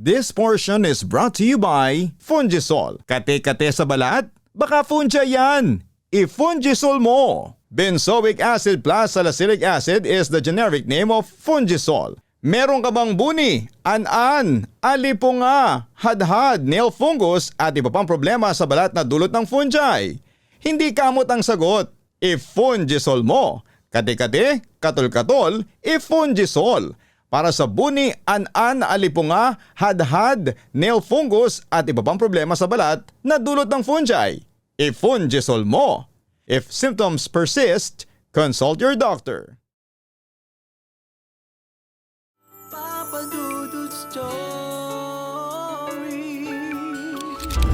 This portion is brought to you by Fungisol. Kate-kate sa balat? Baka fungi yan! I-Fungisol mo! Benzoic acid plus salicylic acid is the generic name of Fungisol. Meron ka bang buni, an-an, alipunga, hadhad, nail fungus at iba pang problema sa balat na dulot ng fungi? Hindi kamot ang sagot. I-Fungisol mo. Kate-kate, katol-katol, i-Fungisol. Para sa buni, an-an, alipunga, hadhad, nail fungus at iba pang problema sa balat na dulot ng fungi. I-Fungisol mo. If symptoms persist, consult your doctor.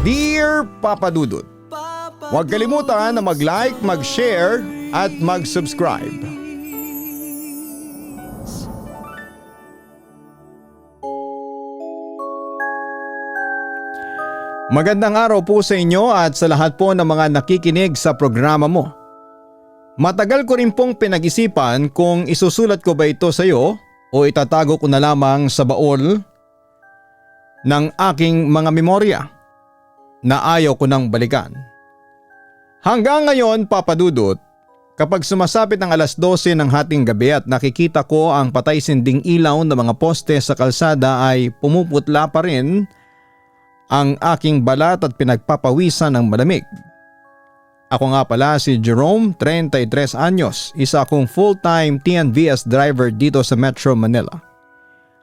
Dear Papa Dudut, huwag kalimutan na mag-like, mag-share at mag-subscribe. Magandang araw po sa inyo at sa lahat po ng mga nakikinig sa programa mo. Matagal ko rin pong pinag-isipan kung isusulat ko ba ito sa iyo o itatago ko na lamang sa baol ng aking mga memorya na ayaw ko nang balikan. Hanggang ngayon, Papa Dudut, kapag sumasapit ang alas 12 ng hating gabi at nakikita ko ang patay sinding ilaw ng mga poste sa kalsada ay pumuputla pa rin ang aking balat at pinagpapawisan ng malamig. Ako nga pala si Jerome, 33 anyos, isa akong full-time TNVS driver dito sa Metro Manila.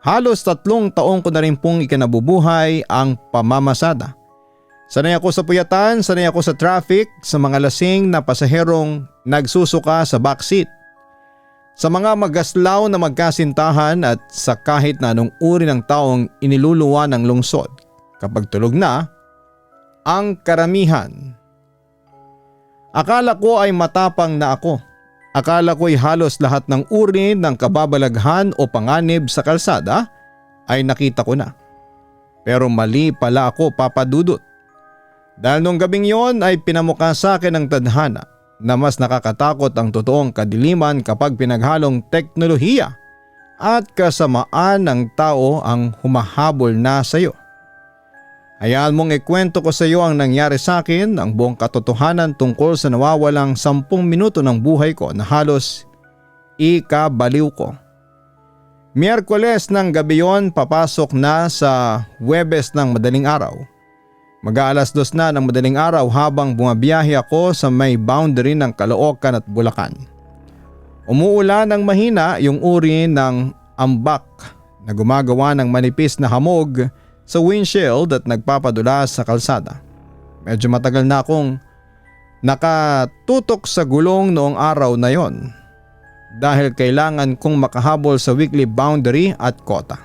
Halos 3 taong ko na rin pong ikinabubuhay ang pamamasada. Sanay ako sa puyatan, sanay ako sa traffic, sa mga lasing na pasaherong nagsusuka sa backseat, sa mga magaslaw na magkasintahan at sa kahit na anong uri ng taong iniluluwa ng lungsod. Kapag tulog na, ang karamihan. Akala ko ay matapang na ako. Akala ko ay halos lahat ng uri ng kababalaghan o panganib sa kalsada ay nakita ko na. Pero mali pala ako, Papa Dudut. Dahil nung gabing yon ay pinamukha sa akin ng tadhana na mas nakakatakot ang totoong kadiliman kapag pinaghalong teknolohiya at kasamaan ng tao ang humahabol na sa iyo. Hayaan mong ikwento ko sa iyo ang nangyari sa akin, ang buong katotohanan tungkol sa nawawalang 10 minuto ng buhay ko na halos ikabaliw ko. Miyerkules ng gabi yon, papasok na sa Huwebes ng madaling araw. Mag-aalas 2 na ng madaling araw habang bumabiyahe ako sa may boundary ng Caloocan at Bulacan. Umuulan ng mahina yung uri ng ambak na gumagawa ng manipis na hamog sa windshield at nagpapadulas sa kalsada. Medyo matagal na akong nakatutok sa gulong noong araw na yon dahil kailangan kong makahabol sa weekly boundary at kota.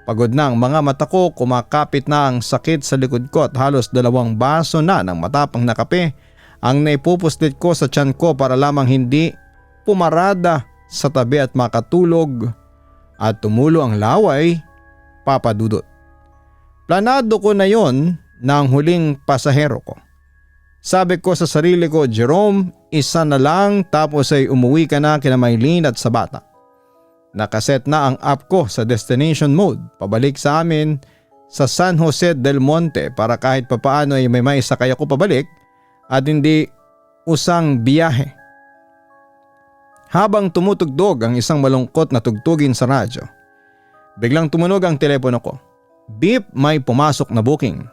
Pagod na ang mga mata ko, kumakapit na ang sakit sa likod ko at halos 2 baso na ng matapang na kape ang naipupuslit ko sa tiyan ko para lamang hindi pumarada sa tabi at makatulog at tumulo ang laway, Papa Dudut. Planado ko na yon na ang huling pasahero ko. Sabi ko sa sarili ko, Jerome, isa na lang tapos ay umuwi ka na kina Maylene at sa bata. Nakaset na ang app ko sa destination mode pabalik sa amin sa San Jose del Monte para kahit papaano ay may maisakay ako pabalik at hindi usang biyahe. Habang tumutugtog ang isang malungkot na tugtugin sa radyo, biglang tumunog ang telepono ko. Beep, may pumasok na booking.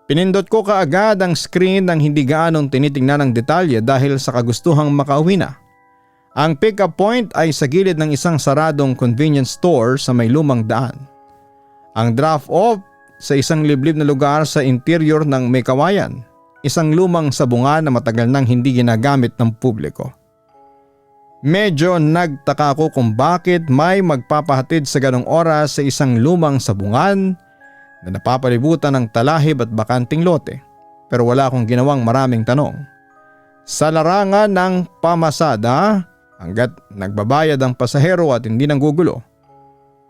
Pinindot ko kaagad ang screen ng hindi gaanong tinitingnan ng detalye dahil sa kagustuhang makauwi na. Ang pick-up point ay sa gilid ng isang saradong convenience store sa may lumang daan. Ang drop-off sa isang liblib na lugar sa interior ng may kawayan, isang lumang sabungan na matagal nang hindi ginagamit ng publiko. Medyo nagtaka ko kung bakit may magpapahatid sa ganong oras sa isang lumang sabungan na napapalibutan ng talahib at bakanting lote, pero wala akong ginawang maraming tanong. Sa larangan ng pamasada, hanggat nagbabayad ang pasahero at hindi nanggugulo,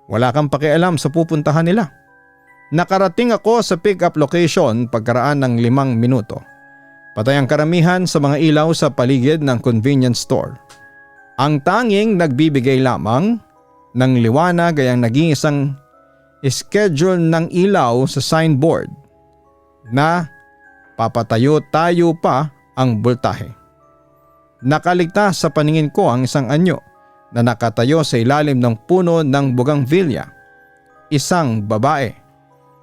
wala kang pakialam sa pupuntahan nila. Nakarating ako sa pick-up location pagkaraan ng 5 minuto. Patay ang karamihan sa mga ilaw sa paligid ng convenience store. Ang tanging nagbibigay lamang ng liwanag ay ang naging isang schedule ng ilaw sa signboard na papatayo tayo pa ang boltahe. Nakaligtas sa paningin ko ang isang anyo na nakatayo sa ilalim ng puno ng bougainvillea. Isang babae.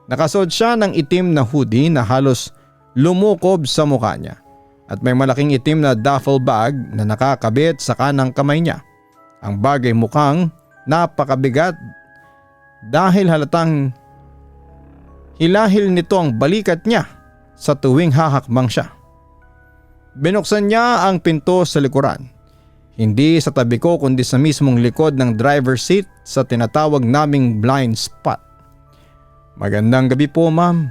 Nakasuot siya ng itim na hoodie na halos lumukob sa mukha niya at may malaking itim na duffel bag na nakakabit sa kanang kamay niya. Ang bag ay mukhang napakabigat dahil halatang hilahil nito ang balikat niya sa tuwing hahakbang siya. Binuksan niya ang pinto sa likuran. Hindi sa tabi ko kundi sa mismong likod ng driver seat sa tinatawag naming blind spot. "Magandang gabi po, ma'am."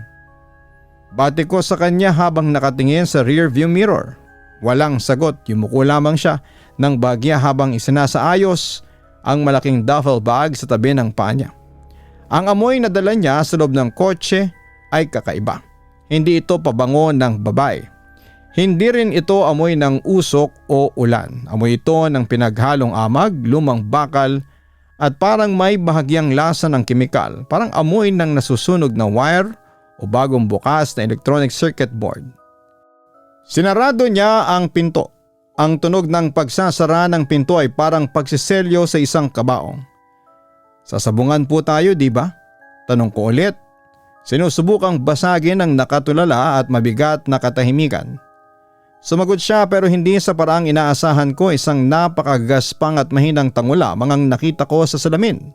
Bati ko sa kanya habang nakatingin sa rear view mirror. Walang sagot, yumuko lamang siya ng bagya habang isinasaayos ang malaking duffel bag sa tabi ng paa niya. Ang amoy na dala niya sa loob ng kotse ay kakaiba. Hindi ito pabango ng babae. Hindi rin ito amoy ng usok o ulan. Amoy ito ng pinaghalong amag, lumang bakal at parang may bahagyang lasa ng kemikal. Parang amoy ng nasusunog na wire o bagong bukas na electronic circuit board. Sinarado niya ang pinto. Ang tunog ng pagsasara ng pinto ay parang pagsiselyo sa isang kabaong. "Sasabungan po tayo, di ba?" Tanong ko ulit. Sinusubukang basagin ang nakatulala at mabigat na katahimikan. Sumagot siya pero hindi sa paraang inaasahan ko. Isang napakagaspang at mahinang tango lamang ang nakita ko sa salamin.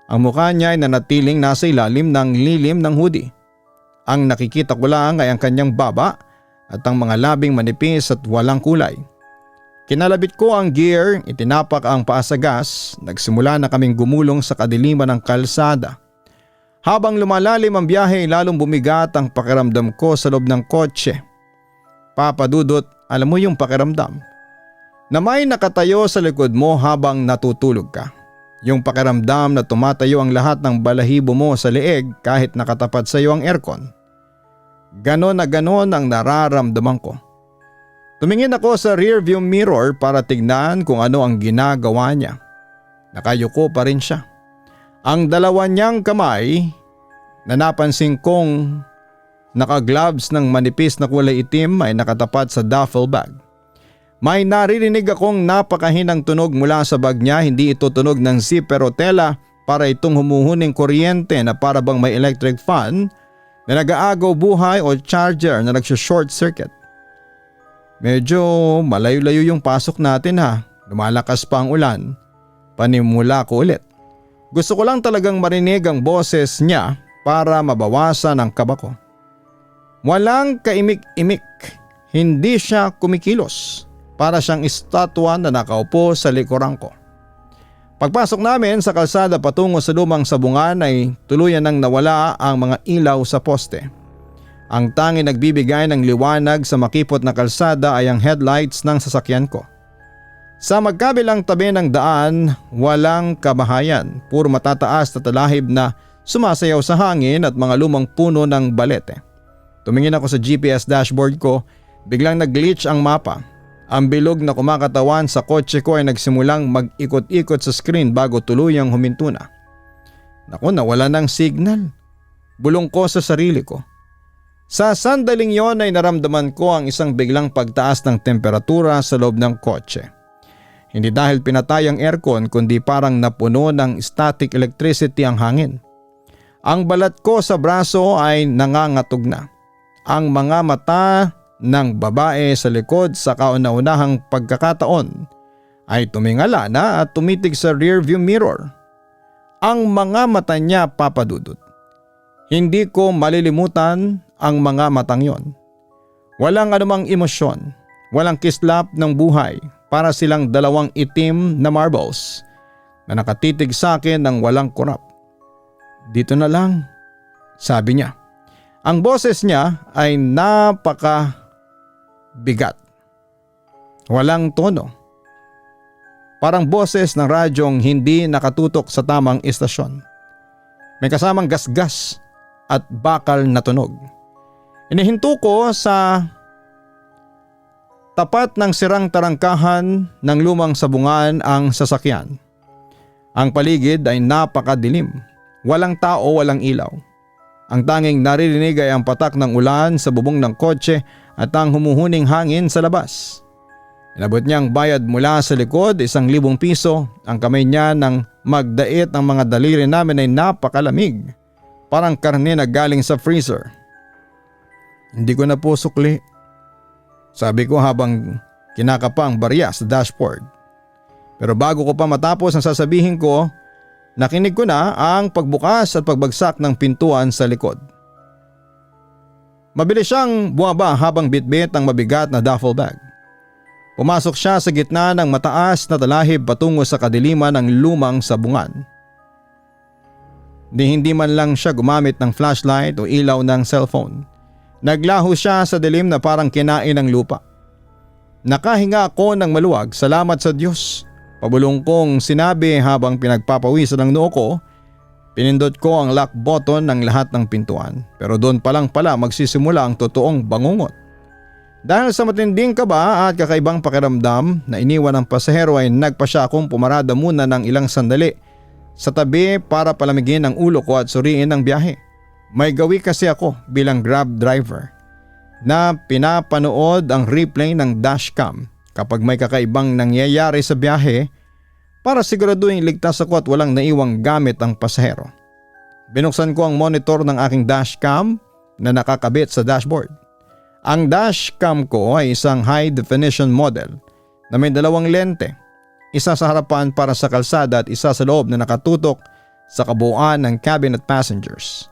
Ang mukha niya ay nanatiling nasa ilalim ng lilim ng hoodie. Ang nakikita ko lang ay ang kanyang baba at ang mga labing manipis at walang kulay. Kinalabit ko ang gear, itinapak ang paa sa gas, nagsimula na kaming gumulong sa kadiliman ng kalsada. Habang lumalalim ang biyahe, lalong bumigat ang pakiramdam ko sa loob ng kotse. "Papa Dudut, alam mo yung pakiramdam na may nakatayo sa likod mo habang natutulog ka. Yung pakiramdam na tumatayo ang lahat ng balahibo mo sa leeg kahit nakatapat sa iyo ang aircon. Ganon na ganon ang nararamdaman ko." Tumingin ako sa rearview mirror para tignan kung ano ang ginagawa niya. Nakayuko pa rin siya. Ang dalawa niyang kamay na napansin kong naka-gloves ng manipis na kulay itim ay nakatapat sa duffel bag. May naririnig akong napakahinang tunog mula sa bag niya. Hindi ito tunog ng zipper o tela para itong humuhuning kuryente na para bang may electric fan na nag-aagaw buhay o charger na nagsho-short circuit. Medyo malayo-layo yung pasok natin ha. Lumalakas pa ang ulan. Panimula ko ulit. Gusto ko lang talagang marinig ang boses niya para mabawasan ang kaba ko. Walang kaimik-imik. Hindi siya kumikilos. Para siyang estatwa na nakaupo sa likuran ko. Pagpasok namin sa kalsada patungo sa lumang sabungan ay tuluyan nang nawala ang mga ilaw sa poste. Ang tanging nagbibigay ng liwanag sa makipot na kalsada ay ang headlights ng sasakyan ko. Sa magkabilang tabi ng daan, walang kabahayan, puro matataas na talahib na sumasayaw sa hangin at mga lumang puno ng balete. Tumingin ako sa GPS dashboard ko, biglang nag-glitch ang mapa. Ang bilog na kumakatawan sa kotse ko ay nagsimulang mag-ikot-ikot sa screen bago tuluyang huminto na. Naku, nawala ng signal. Bulong ko sa sarili ko. Sa sandaling yon ay naramdaman ko ang isang biglang pagtaas ng temperatura sa loob ng kotse. Hindi dahil pinatay ang aircon kundi parang napuno ng static electricity ang hangin. Ang balat ko sa braso ay nangangatog na. Ang mga mata ng babae sa likod sa kauna-unahang pagkakataon ay tumingala na at tumitig sa rearview mirror. Ang mga mata niya, Papa Dudut. Hindi ko malilimutan ang mga matang yon. Walang anumang emosyon, walang kislap ng buhay. Para silang dalawang itim na marbles na nakatitig sa akin ng walang kurap. "Dito na lang," sabi niya. Ang boses niya ay napakabigat. Walang tono. Parang boses ng radyong hindi nakatutok sa tamang istasyon. May kasamang gasgas at bakal na tunog. Inihinto ko sa tapat ng sirang tarangkahan ng lumang sabungan ang sasakyan. Ang paligid ay napakadilim. Walang tao, walang ilaw. Ang tanging naririnig ay ang patak ng ulan sa bubong ng kotse at ang humuhuning hangin sa labas. Inabot niya ang bayad mula sa likod, 1,000 piso. Ang kamay niya nang magdait ng mga daliri namin ay napakalamig. Parang karne na galing sa freezer. Hindi ko na po sukli, sabi ko habang kinakapa ang barya sa dashboard. Pero bago ko pa matapos ang sasabihin ko, nakinig ko na ang pagbukas at pagbagsak ng pintuan sa likod. Mabilis siyang bumaba habang bitbit ang mabigat na duffel bag. Pumasok siya sa gitna ng mataas na talahib patungo sa kadiliman ng lumang sabungan. Hindi man lang siya gumamit ng flashlight o ilaw ng cellphone. Naglaho siya sa dilim na parang kinain ng lupa. Nakahinga ako ng maluwag, salamat sa Diyos. Pabulong kong sinabi habang pinagpapawisan ng noo ko. Pinindot ko ang lock button ng lahat ng pintuan. Pero doon pa lang pala magsisimula ang totoong bangungot. Dahil sa matinding kaba at kakaibang pakiramdam na iniwan ng pasahero ay nagpa siya akong pumarada muna ng ilang sandali sa tabi para palamigin ang ulo ko at suriin ang biyahe. May gawi kasi ako bilang Grab driver na pinapanood ang replay ng dashcam kapag may kakaibang nangyayari sa biyahe para siguraduhin ligtas ako at walang naiwang gamit ang pasahero. Binuksan ko ang monitor ng aking dashcam na nakakabit sa dashboard. Ang dashcam ko ay isang high definition model na may 2 lente, isa sa harapan para sa kalsada at isa sa loob na nakatutok sa kabuuan ng cabin at passengers.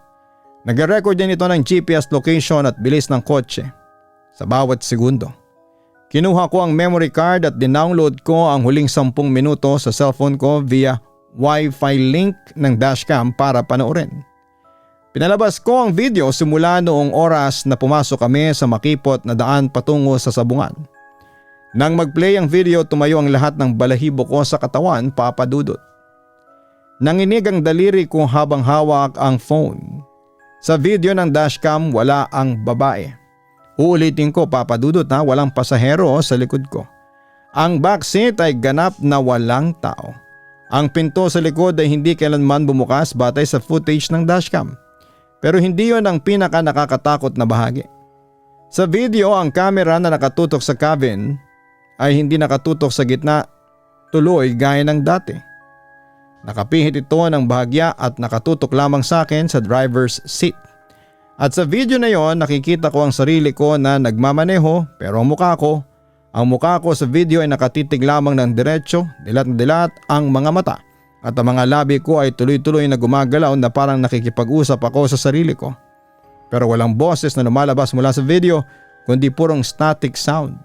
Nag-record din ito ng GPS location at bilis ng kotse sa bawat segundo. Kinuha ko ang memory card at dinownload ko ang huling 10 minuto sa cellphone ko via Wi-Fi link ng dashcam para panoorin. Pinalabas ko ang video simula noong oras na pumasok kami sa makipot na daan patungo sa sabungan. Nang mag-play ang video, tumayo ang lahat ng balahibo ko sa katawan, Papa Dudut. Nanginig ang daliri ko habang hawak ang phone. Sa video ng dashcam wala ang babae. Uulitin ko, Papa Dudut, na walang pasahero sa likod ko. Ang backseat ay ganap na walang tao. Ang pinto sa likod ay hindi kailanman bumukas batay sa footage ng dashcam. Pero hindi yon ang pinaka nakakatakot na bahagi. Sa video, ang camera na nakatutok sa cabin ay hindi nakatutok sa gitna tuloy gaya ng dati. Nakapihit ito ng bahagya at nakatutok lamang sa akin sa driver's seat. At sa video na yon, nakikita ko ang sarili ko na nagmamaneho pero ang mukha ko sa video ay nakatitig lamang ng diretsyo, dilat na dilat ang mga mata at ang mga labi ko ay tuloy-tuloy na gumagalaw na parang nakikipag-usap ako sa sarili ko. Pero walang boses na lumalabas mula sa video kundi purong static sound.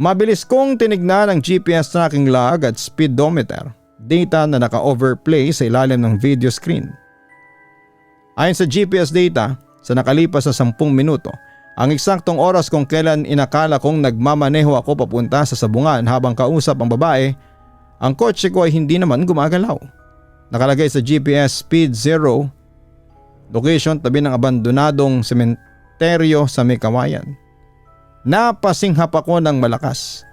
Mabilis kong tinignan ang GPS tracking log at speedometer, data na naka-overplay sa ilalim ng video screen. Ayon sa GPS data, sa nakalipas na 10 minuto, ang eksaktong oras kung kailan inakala kong nagmamaneho ako papunta sa sabungan habang kausap ang babae, ang kotse ko ay hindi naman gumagalaw. Nakalagay sa GPS speed 0, location tabi ng abandonadong sementeryo sa may Kawayan. Napasinghap ako ng malakas.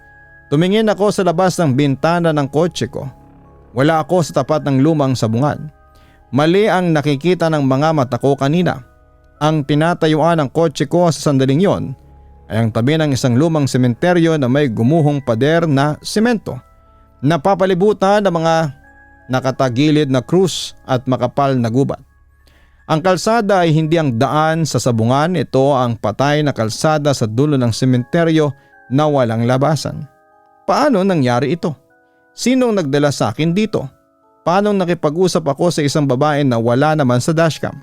Tumingin ako sa labas ng bintana ng kotse ko. Wala ako sa tapat ng lumang sabungan. Mali ang nakikita ng mga mata ko kanina. Ang tinatayuan ng kotse ko sa sandaling yon ay ang tabi ng isang lumang sementeryo na may gumuhong pader na semento. Napapalibutan ng mga nakatagilid na krus at makapal na gubat. Ang kalsada ay hindi ang daan sa sabungan, ito ang patay na kalsada sa dulo ng sementeryo na walang labasan. Paano nangyari ito? Sinong nagdala sa akin dito? Paano nakipag-usap ako sa isang babae na wala naman sa dashcam?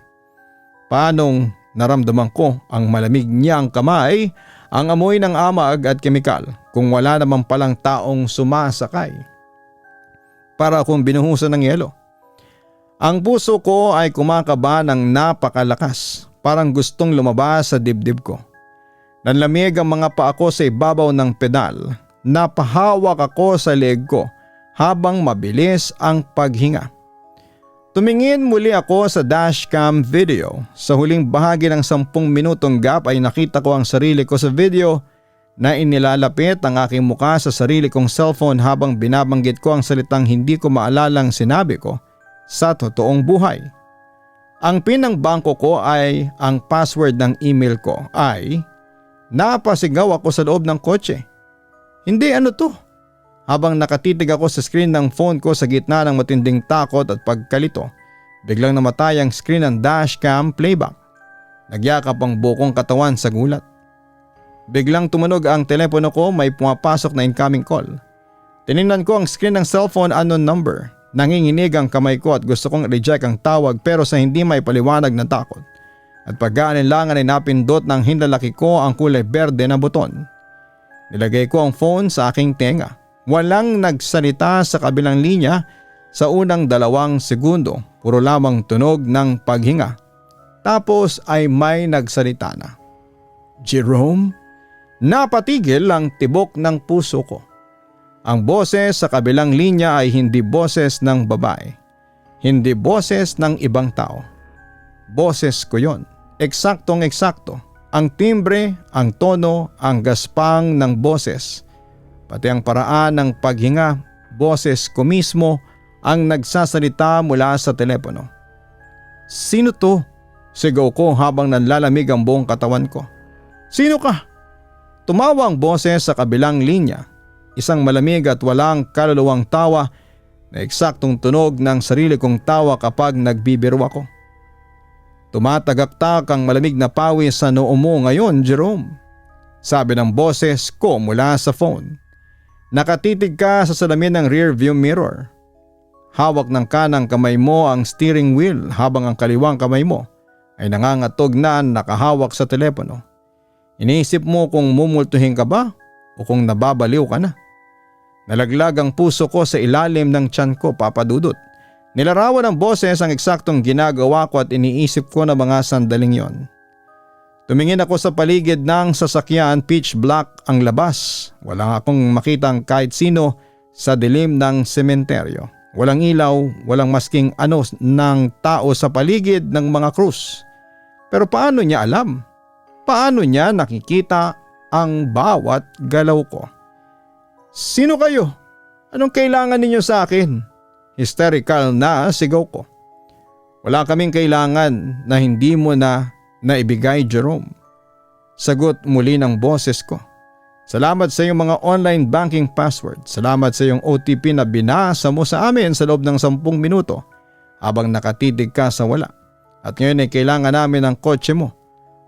Paanong naramdaman ko ang malamig niyang kamay, ang amoy ng amag at kemikal kung wala naman palang taong sumasakay? Para akong binuhusan ng yelo. Ang puso ko ay kumakaba ng napakalakas, parang gustong lumabas sa dibdib ko. Nanlamig ang mga paa ko sa ibabaw ng pedal, napahawak ako sa leeg ko habang mabilis ang paghinga. Tumingin muli ako sa dashcam video. Sa huling bahagi ng 10 minutong gap ay nakita ko ang sarili ko sa video na inilalapit ang aking muka sa sarili kong cellphone habang binabanggit ko ang salitang hindi ko maalalang sinabi ko sa totoong buhay. Ang PIN ng bangko ko ay ang password ng email ko ay napasigaw ako sa loob ng kotse. Hindi ano to? Habang nakatitig ako sa screen ng phone ko sa gitna ng matinding takot at pagkalito, biglang namatay ang screen ng dashcam playback. Nagyakap ang bukong katawan sa gulat. Biglang tumunog ang telepono ko, may pumapasok na incoming call. Tiningnan ko ang screen ng cellphone, unknown number. Nanginginig ang kamay ko at gusto kong reject ang tawag pero sa hindi may paliwanag na takot. At pag-aalinlangan ay napindot ng hinlalaki ko ang kulay berde na buton. Nilagay ko ang phone sa aking tenga. Walang nagsalita sa kabilang linya sa unang 2 segundo. Puro lamang tunog ng paghinga. Tapos ay may nagsalita na. Jerome? Napatigil ang tibok ng puso ko. Ang boses sa kabilang linya ay hindi boses ng babae. Hindi boses ng ibang tao. Boses ko yon. Eksaktong eksakto. Ang timbre, ang tono, ang gaspang ng boses. Pati ang paraan ng paghinga, boses ko mismo ang nagsasalita mula sa telepono. Sino to? Sigaw ko habang nanlalamig ang buong katawan ko. Sino ka? Tumawa ang boses sa kabilang linya. Isang malamig at walang kaluluwang tawa na eksaktong tunog ng sarili kong tawa kapag nagbibiro ako. Tumatagaktak ang malamig na pawis sa noo mo ngayon, Jerome. Sabi ng boses ko mula sa phone. Nakatitig ka sa salamin ng rear view mirror. Hawak ng kanang kamay mo ang steering wheel habang ang kaliwang kamay mo ay nangangatog na nakahawak sa telepono. Iniisip mo kung mumultuhin ka ba o kung nababaliw ka na. Nalaglag ang puso ko sa ilalim ng tiyan ko, Papa Dudut. Nilarawan ng boses ang eksaktong ginagawa ko at iniisip ko na mga sandaling yon. Tumingin ako sa paligid ng sasakyan, pitch black ang labas. Walang akong makitang kahit sino sa dilim ng sementeryo. Walang ilaw, walang masking ano ng tao sa paligid ng mga krus. Pero paano niya alam? Paano niya nakikita ang bawat galaw ko? Sino kayo? Anong kailangan ninyo sa akin? Hysterical na sigaw ko. Wala kaming kailangan na hindi mo na naibigay, Jerome. Sagot muli ng boses ko. Salamat sa iyong mga online banking password. Salamat sa iyong OTP na binasa mo sa amin sa loob ng 10 minuto habang nakatitig ka sa wala. At ngayon ay kailangan namin ng kotse mo.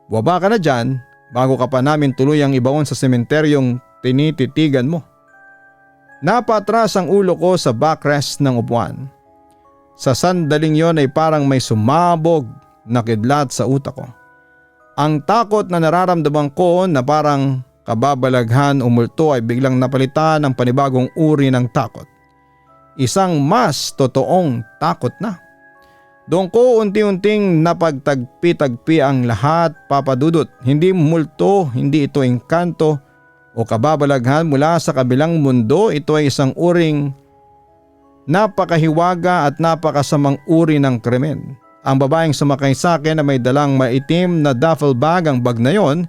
Baba ka na dyan bago ka pa namin tuluyang ibaon sa sementeryong tinititigan mo. Napatras ang ulo ko sa backrest ng upuan. Sa sandaling yon ay parang may sumabog na kidlat sa utak ko. Ang takot na nararamdaman ko na parang kababalaghan o multo ay biglang napalitan ng panibagong uri ng takot. Isang mas totoong takot na. Doon ko unti-unting napagtagpi-tagpi ang lahat, Papa Dudut. Hindi multo, hindi ito engkanto o kababalaghan mula sa kabilang mundo. Ito ay isang uring napakahiwaga at napakasamang uri ng krimen. Ang babaeng sumakay sa akin na may dalang maitim na duffel bag, ang bag na yon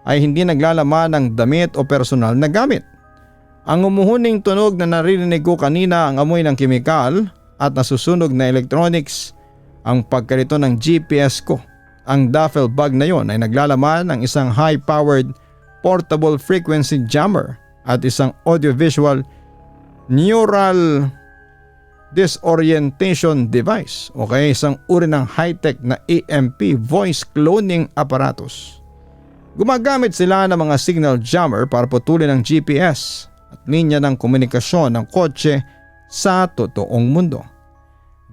ay hindi naglalaman ng damit o personal na gamit. Ang umuhuning tunog na naririnig ko kanina ang amoy ng kemikal at nasusunog na electronics, ang pagkalito ng GPS ko. Ang duffel bag na yon ay naglalaman ng isang high-powered portable frequency jammer at isang audiovisual neural disorientation device o kaya isang uri ng high-tech na EMP voice cloning apparatus. Gumagamit sila ng mga signal jammer para putulin ang GPS at linya ng komunikasyon ng kotse sa totoong mundo.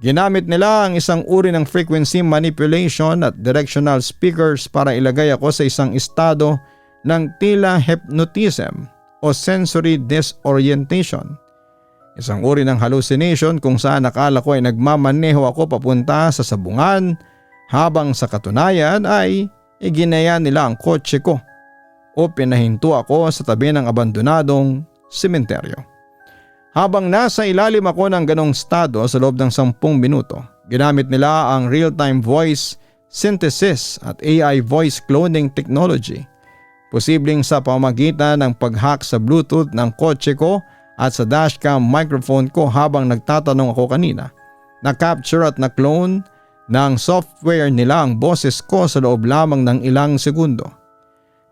Ginamit nila ang isang uri ng frequency manipulation at directional speakers para ilagay ako sa isang estado ng tila hypnotism o sensory disorientation. Isang uri ng hallucination kung saan akala ko ay nagmamaneho ako papunta sa sabungan habang sa katunayan ay iginaya nila ang kotse ko o pinahinto ako sa tabi ng abandonadong sementeryo. Habang nasa ilalim ako ng ganong estado sa loob ng 10 minuto, ginamit nila ang real-time voice synthesis at AI voice cloning technology. Posibleng sa pamamagitan ng pag-hack sa Bluetooth ng kotse ko at sa dashcam microphone ko habang nagtatanong ako kanina. Na-capture at na-clone ng software nila ang boses ko sa loob lamang ng ilang segundo.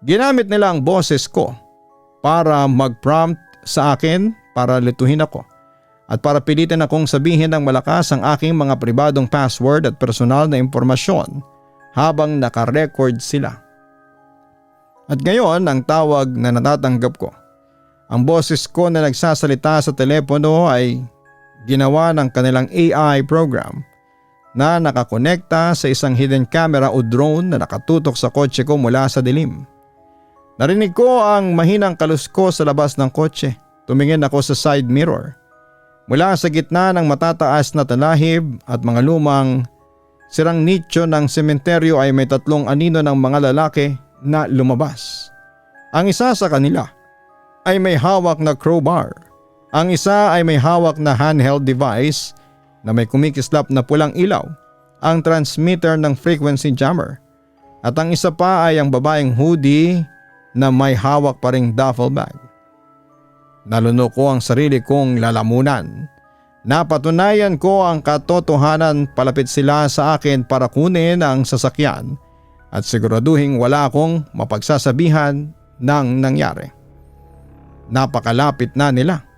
Ginamit nila ang boses ko para mag-prompt sa akin para lituhin ako at para pilitin akong sabihin ng malakas ang aking mga pribadong password at personal na impormasyon habang nakarecord sila. At ngayon ang tawag na natatanggap ko, ang boses ko na nagsasalita sa telepono ay ginawa ng kanilang AI program na nakakonekta sa isang hidden camera o drone na nakatutok sa kotse ko mula sa dilim. Narinig ko ang mahinang kaluskos sa labas ng kotse. Tumingin ako sa side mirror. Mula sa gitna ng matataas na talahib at mga lumang sirang nicho ng sementeryo ay may 3 anino ng mga lalaki na lumabas. Ang isa sa kanila ay may hawak na crowbar. Ang isa ay may hawak na handheld device na may kumikislap na pulang ilaw, ang transmitter ng frequency jammer. At ang isa pa ay ang babaeng hoodie na may hawak pa ring duffel bag. Nalunok ko ang sarili kong lalamunan. Napatunayan ko ang katotohanan, palapit sila sa akin para kunin ang sasakyan at siguraduhing wala akong mapagsasabihan ng nangyari. Napakalapit na nila.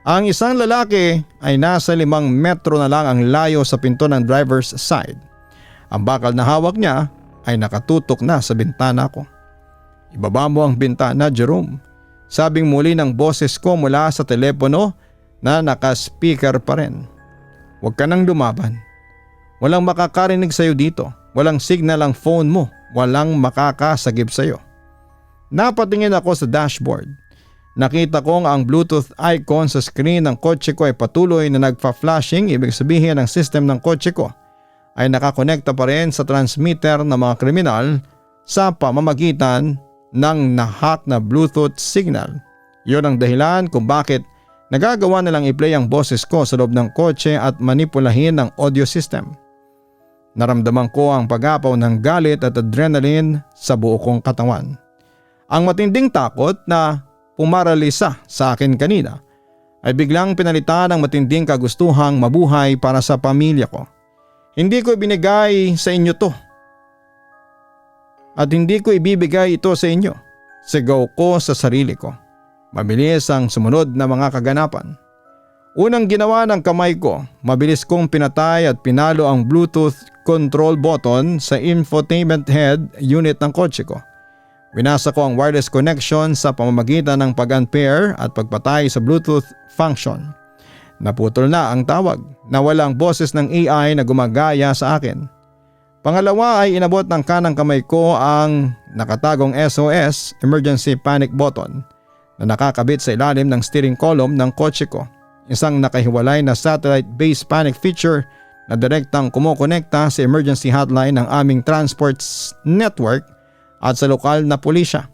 Ang isang lalaki ay nasa 5 metro na lang ang layo sa pinto ng driver's side. Ang bakal na hawak niya ay nakatutok na sa bintana ko. "Ibaba mo ang bintana, Jerome," sabing muli ng boses ko mula sa telepono na naka-speaker pa rin. "Huwag ka nang lumaban. Walang makakarinig sa iyo dito. Walang signal ang phone mo. Walang makakasagip sa iyo." Napatingin ako sa dashboard. Nakita kong ang Bluetooth icon sa screen ng kotse ko ay patuloy na nagpa-flashing. Ibig sabihin ang system ng kotse ko ay nakakonekta pa rin sa transmitter ng mga kriminal sa pamamagitan ng nahack na Bluetooth signal. Yun ang dahilan kung bakit nagagawa nilang i-play ang boses ko sa loob ng kotse at manipulahin ang audio system. Naramdaman ko ang pag-apaw ng galit at adrenaline sa buo kong katawan. Ang matinding takot na pumaralisa sa akin kanina ay biglang pinalitan ng matinding kagustuhang mabuhay para sa pamilya ko. Hindi ko ibinigay sa inyo to at hindi ko ibibigay ito sa inyo. Sigaw ko sa sarili ko. Mabilis ang sumunod na mga kaganapan. Unang ginawa ng kamay ko, mabilis kong pinatay at pinalo ang Bluetooth control button sa infotainment head unit ng kotse ko. Winasa ko ang wireless connection sa pamamagitan ng pag-unpair at pagpatay sa Bluetooth function. Naputol na ang tawag. Nawala ang boses ng AI na gumagaya sa akin. Pangalawa ay inabot ng kanang kamay ko ang nakatagong SOS emergency panic button na nakakabit sa ilalim ng steering column ng kotse ko. Isang nakahiwalay na satellite-based panic feature na direktang kumukonekta sa emergency hotline ng aming transports network at sa lokal na pulisya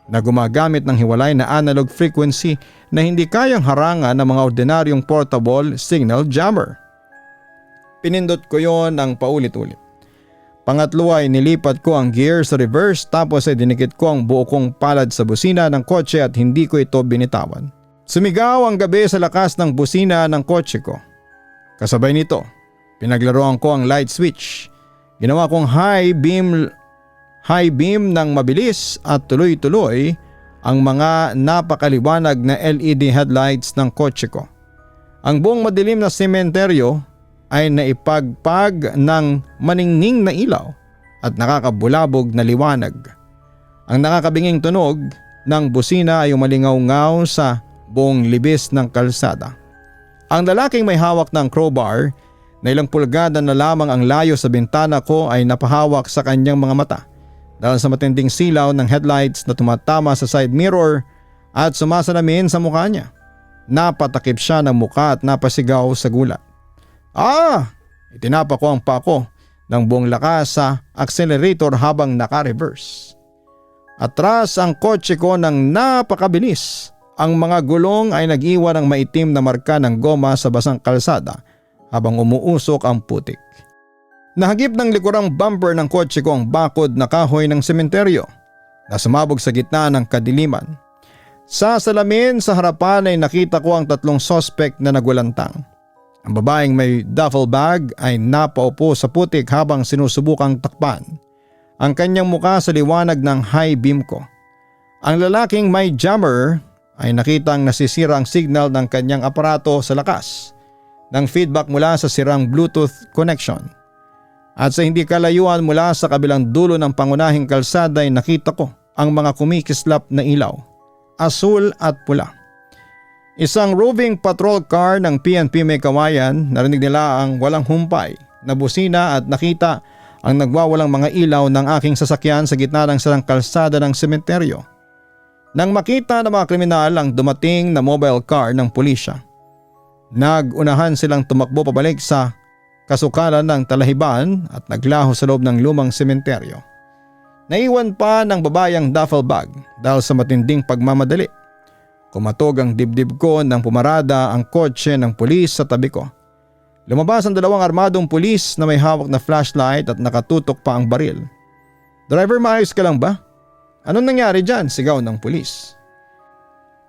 na gumagamit ng hiwalay na analog frequency na hindi kayang harangan ng mga ordinaryong portable signal jammer. Pinindot ko yon ng paulit-ulit. Pangatlo ay nilipat ko ang gear sa reverse tapos ay dinikit ko ang buo kong palad sa busina ng kotse at hindi ko ito binitawan. Sumigaw ang gabi sa lakas ng busina ng kotse ko. Kasabay nito, pinaglaruan ko ang light switch. Ginawa kong high beam ng mabilis at tuloy-tuloy ang mga napakaliwanag na LED headlights ng kotse ko. Ang buong madilim na sementeryo ay naipagpag ng maningning na ilaw at nakakabulabog na liwanag. Ang nakakabinging tunog ng busina ay umalingaw-ngaw sa buong libis ng kalsada. Ang lalaking may hawak ng crowbar na ilang pulgada na lamang ang layo sa bintana ko ay napahawak sa kanyang mga mata dahil sa matinding silaw ng headlights na tumatama sa side mirror at sumasalamin sa mukha niya. Napatakip siya ng mukha at napasigaw sa gulat. Itinapa ko ang pako ng buong lakas sa accelerator habang naka-reverse. Atras ang kotse ko ng napakabilis. Ang mga gulong ay nag-iwan ng maitim na marka ng goma sa basang kalsada habang umuusok ang putik. Nahagip ng likurang bumper ng kotse ko ang bakod na kahoy ng sementeryo na sumabog sa gitna ng kadiliman. Sa salamin sa harapan ay nakita ko ang 3 suspect na nagulantang. Ang babaeng may duffel bag ay napaupo sa putik habang sinusubukang takpan ang kanyang muka sa liwanag ng high beam ko. Ang lalaking may jammer ay nakitang nasisira ang signal ng kanyang aparato sa lakas ng feedback mula sa sirang Bluetooth connection. At sa hindi kalayuan mula sa kabilang dulo ng pangunahing kalsada ay nakita ko ang mga kumikislap na ilaw, asul at pula. Isang roving patrol car ng PNP may kawayan, narinig nila ang walang humpay na busina at nakita ang nagwawalang mga ilaw ng aking sasakyan sa gitna ng sarang kalsada ng sementeryo. Nang makita ng mga kriminal ang dumating na mobile car ng pulisya, nagunahan silang tumakbo pabalik sa kasukalan ng talahiban at naglaho sa loob ng lumang sementeryo. Naiwan pa ng babayang duffel bag dahil sa matinding pagmamadali. Kumatog ang dibdib ko nang pumarada ang kotse ng pulis sa tabi ko. Lumabas ang dalawang armadong pulis na may hawak na flashlight at nakatutok pa ang baril. "Driver, maayos ka lang ba? Anong nangyari dyan?" sigaw ng pulis.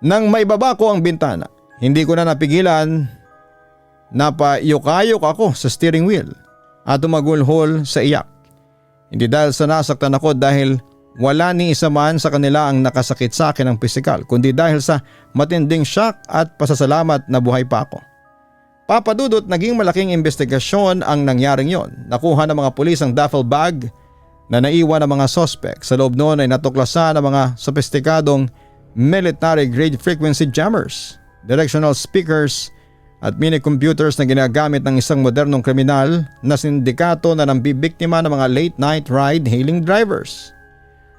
Nang maibaba ko ang bintana, hindi ko na napigilan. Napaiyok-ayok ako sa steering wheel at tumagulhol sa iyak. Hindi dahil sa nasaktan ako dahil wala ni isa man sa kanila ang nakasakit sa akin ng pisikal, kundi dahil sa matinding shock at pasasalamat na buhay pa ako. Papadudot, naging malaking investigasyon ang nangyaring yon. Nakuha ng mga pulis ang duffel bag na naiwan ng mga sospek. Sa loob noon ay natuklasan ang mga sopistikadong military grade frequency jammers, directional speakers at mini computers na ginagamit ng isang modernong kriminal na sindikato na nambibiktima ng mga late night ride hailing drivers.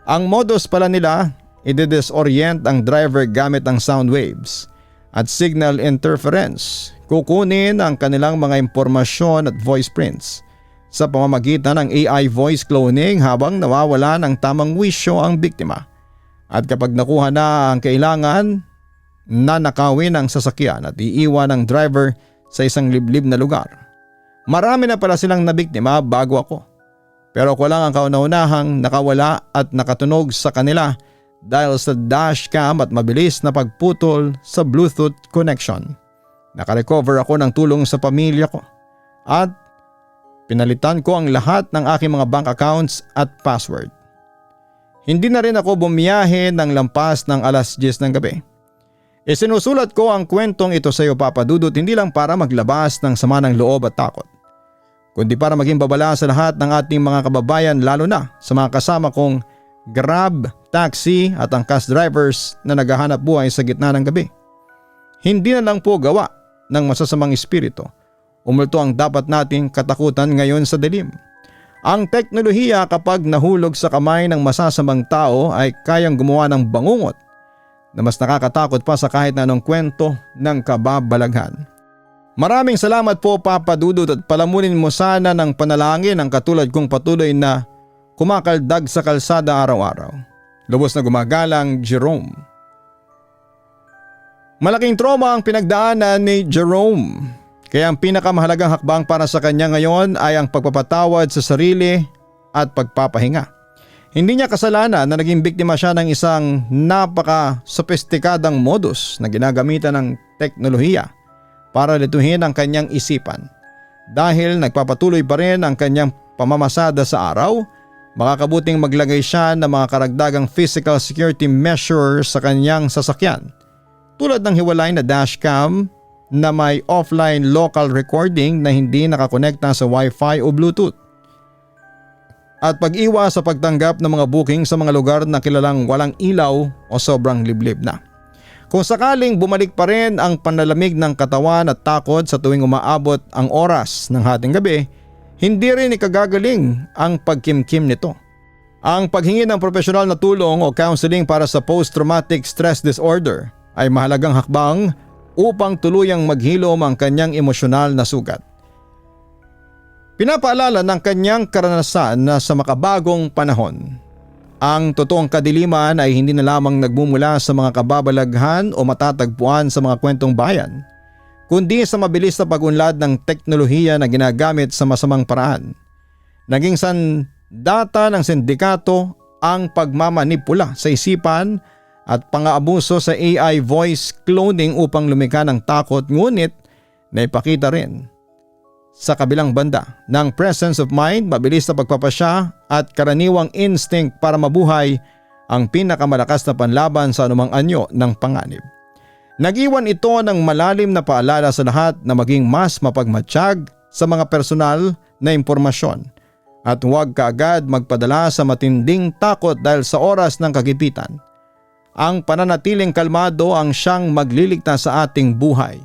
Ang modus pala nila, i-disorient ang driver gamit ang sound waves at signal interference. Kukunin ang kanilang mga impormasyon at voice prints sa pamamagitan ng AI voice cloning habang nawawala ng tamang wisyo ang biktima. At kapag nakuha na ang kailangan, nanakawin ang sasakyan at iiwan ang driver sa isang liblib na lugar. Marami na pala silang nabiktima bago ako. Pero ako lang ang kauna-unahang nakawala at nakatunog sa kanila dahil sa dashcam at mabilis na pagputol sa Bluetooth connection. Nakarecover ako ng tulong sa pamilya ko at pinalitan ko ang lahat ng aking mga bank accounts at password. Hindi na rin ako bumiyahe ng lampas ng alas 10 ng gabi. Isinusulat ko ang kwentong ito sa iyo, Papa Dudut, hindi lang para maglabas ng sama ng loob at takot, kundi para maging babala sa lahat ng ating mga kababayan, lalo na sa mga kasama kong Grab, taxi at angkas drivers na naghahanap buhay sa gitna ng gabi. Hindi na lang po gawa ng masasamang espiritu umulto ang dapat nating katakutan ngayon sa dilim. Ang teknolohiya kapag nahulog sa kamay ng masasamang tao ay kayang gumawa ng bangungot na mas nakakatakot pa sa kahit na anong kwento ng kababalaghan. Maraming salamat po, Papa Dudut, at palamunin mo sana ng panalangin ang katulad kong patuloy na kumakaldag sa kalsada araw-araw. Lubos na gumagalang, Jerome. Malaking trauma ang pinagdaanan ni Jerome, kaya ang pinakamahalagang hakbang para sa kanya ngayon ay ang pagpapatawad sa sarili at pagpapahinga. Hindi niya kasalanan na naging biktima siya ng isang napaka-sophisticadang modus na ginagamitan ng teknolohiya para lituhin ang kanyang isipan. Dahil nagpapatuloy pa rin ang kanyang pamamasada sa araw, makakabuting maglagay siya ng mga karagdagang physical security measures sa kanyang sasakyan, tulad ng hiwalay na dashcam na may offline local recording na hindi nakakonekta sa Wi-Fi o Bluetooth, at pag-iwas sa pagtanggap ng mga booking sa mga lugar na kilalang walang ilaw o sobrang liblib na. Kung sakaling bumalik pa rin ang panlalamig ng katawan at takot sa tuwing umaabot ang oras ng hating gabi, hindi rin ikagagaling ang pagkimkim nito. Ang paghingi ng profesional na tulong o counseling para sa post-traumatic stress disorder ay mahalagang hakbang upang tuluyang maghilom ang kanyang emosyonal na sugat. Pinapaalala ng kanyang karanasan na sa makabagong panahon, ang totoong kadiliman ay hindi na lamang nagmumula sa mga kababalaghan o matatagpuan sa mga kwentong bayan, kundi sa mabilis na pag-unlad ng teknolohiya na ginagamit sa masamang paraan. Naging sandata ng sindikato ang pagmamanipula sa isipan at pang-aabuso sa AI voice cloning upang lumikha ng takot, ngunit na ipakita rin sa kabilang banda ng presence of mind, mabilis na pagpapasya at karaniwang instinct para mabuhay ang pinakamalakas na panlaban sa anumang anyo ng panganib. Nag-iwan ito ng malalim na paalala sa lahat na maging mas mapagmatsyag sa mga personal na impormasyon at huwag kaagad magpadala sa matinding takot dahil sa oras ng kagipitan. Ang pananatiling kalmado ang siyang magliligtas sa ating buhay.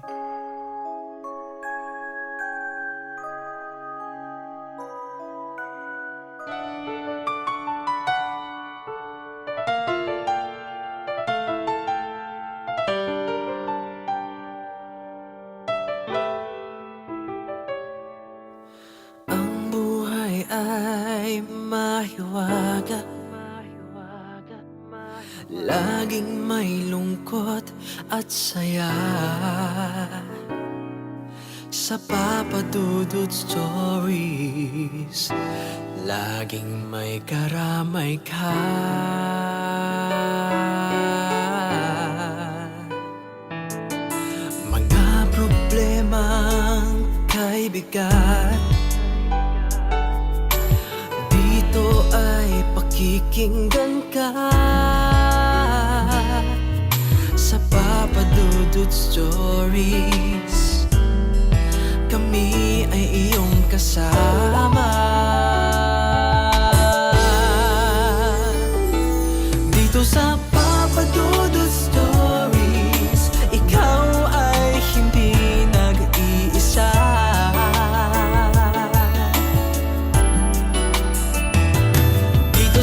Ay mahiwaga, laging may lungkot at saya. Sa Papa Dudut Stories, laging may karamay ka. Mga problemang kaibigan, dito ay pakikinggan ka. Sa Papa Dudut Stories, kami ay iyong kasama. Dito sa Papa Dudut Stories, ikaw ay hindi nag-iisa.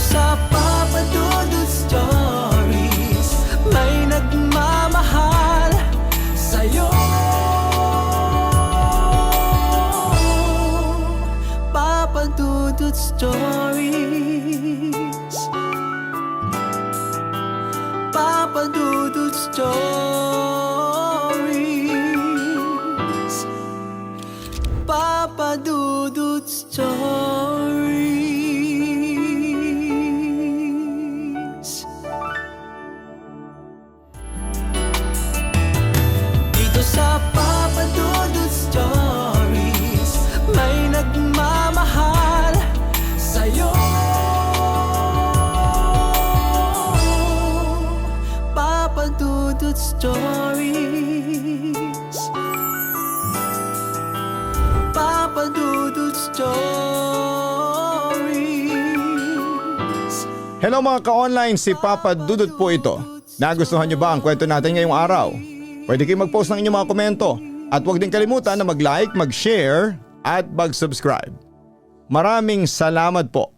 Sa Papa Dudut Stories, may nagmamahal sa'yo. Papa Dudut Stories, Papa Dudut Stories, Papa Dudut Stories. Sa Papa Dudut Stories, may nagmamahal sa'yo. Papa Dudut Stories, Papa Dudut Stories. Hello mga ka-online, si Papa Dudut po ito. Nagustuhan niyo ba ang kwento natin ngayong araw? Pwede kayo mag-post ng inyong mga komento at huwag din kalimutan na mag-like, mag-share at mag-subscribe. Maraming salamat po.